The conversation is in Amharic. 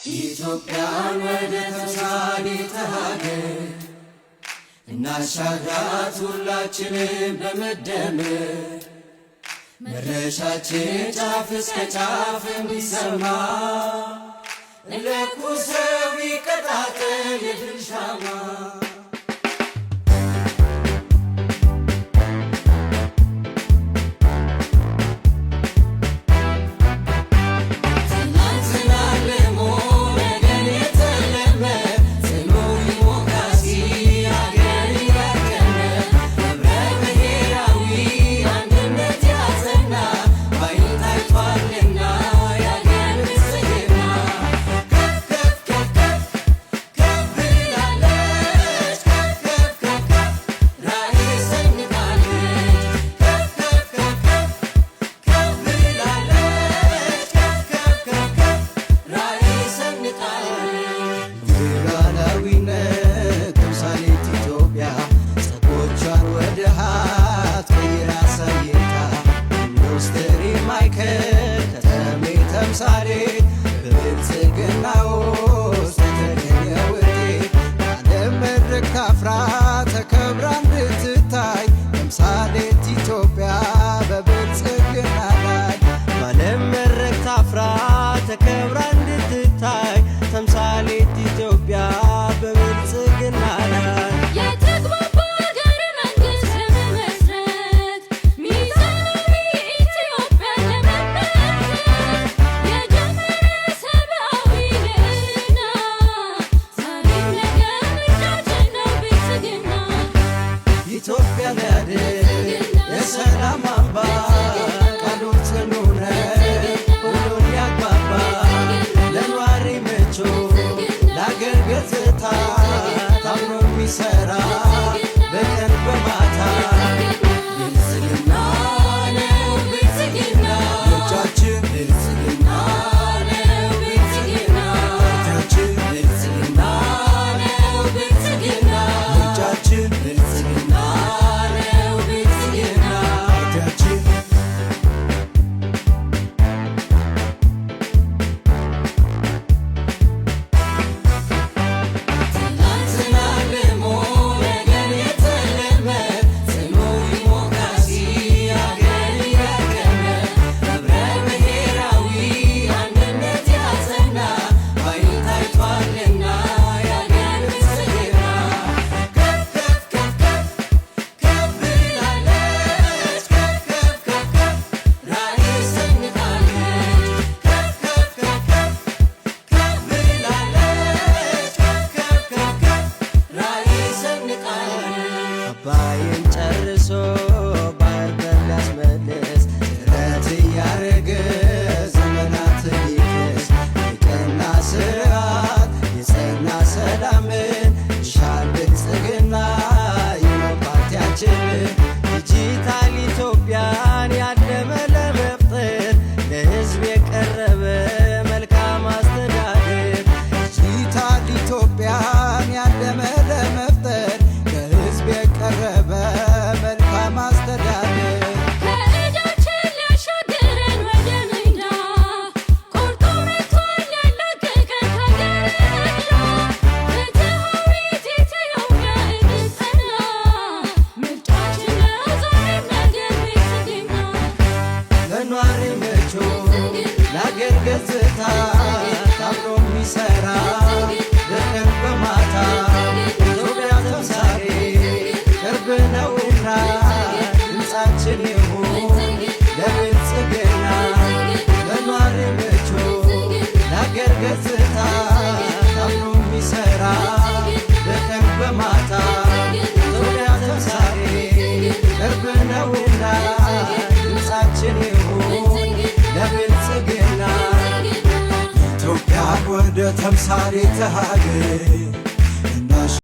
ኢትዮጵያን ወደ ተምሳሌተ ሀገር እናሻግራት ሁላችንም በመደመር መድረሻችን ጫፍ እስከ ጫፍ እንዲሰማ ለኩሰው ይቀጣጠል የድል ሻማ። ተምሳሌ በብልጽግና ውስጥ የተገኘ ውጤት ዓለም መድረክ ታፍራ ተከብራ እንድትታይ ተምሳሌት ኢትዮጵያ በብልጽግና ላይ በዓለም መድረክ ታፍራ ተከብራ እንድትታይ ተምሳሌት ኢትዮጵያ በብልጽግና ላይ ኢትዮጵያ ለድል የሰላም አምባ ቃሉ ጽኑ ነው ሁሉን ያግባባ ለነዋሪ ምቹ ለአገር ገጽታ ታምኖ የሚሠራ በቀን በማታ ብልጽግና ነው ብልጽግና ምርጫችን ብልጽግና ነው ብልጽግና ምርጫችን ብልጽግና ነው ብልጽግና ምርጫችን አባይን ጨርሶ ባህር በሚያስመልስ ጥረት እያረገ ዘመናትን ይክስ የቀና ስርዓት የጸና ሰላምን ይሻል ብልጽግና ይነው ፓርቲያችን ዲጂታል ኢትዮጵያን ያለመ ለመፍጠር ለሕዝብ የቀረበ መልካም አስተዳደር ዲጂታል ኢትዮጵያን ያለመ ለመፍጠር የቀረበ መልካም አስተዳደር ከእጃችን ሊያሻግረን ወደ ሜዳ ቆርጦ መጥቷል ያላቀቀን ከገረዳ ፍትሃዊት ኢትዮጵያ እንድትጸና ምርጫችን ነው ዛሬም ነገም ብልጽግና ለነዋሪ ምቹ ለአገር ገጽታ ታምኖ የሚሠራ በቀን በማታ ኢትዮጵያ ተምሳሌ ቅርብ ነውና ድምፃችን ይሁን ለብልጽግና ለነዋሪ ምቹ ለአገር ገጽታ ታምኖ የሚሠራ በቀን በማታ ኢትዮጵያ ተምሳሌ ቅርብ ነውና ድምፃችን ይሁን ለብልጽግና ኢትዮጵያ ወደ ተምሳሌተ ሀገር